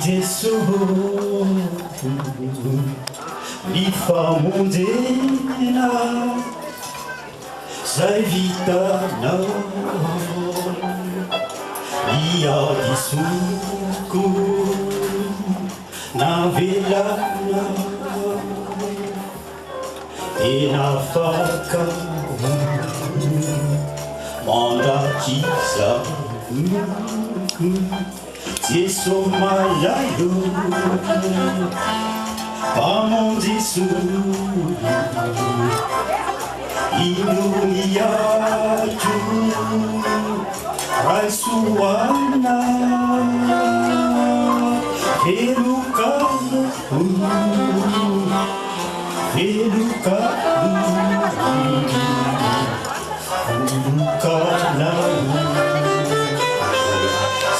Yesu Lifamundena Savitana Iadisuku Navelana Enafaka Mandakiza Yesu malayo Pamondisu Inuyatu Raisuana Elukanu Elukana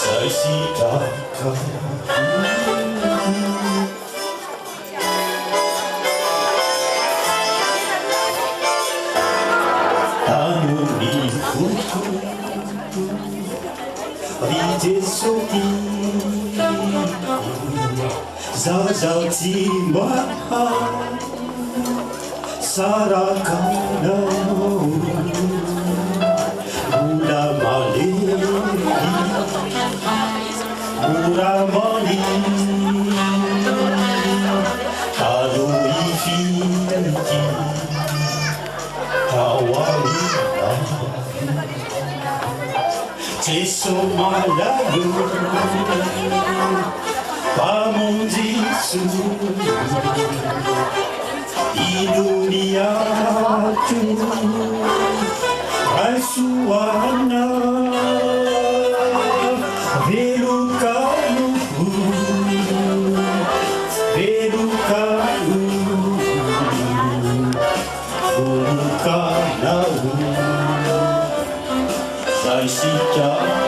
Saisitaka Rijesoki Zazati Maha Sarakana Ulamali Uramali Kaluifiki Kawarina Yesu malayo Pamondisu Inuniatu Raisuana Velukanu Velukanu Saisitaka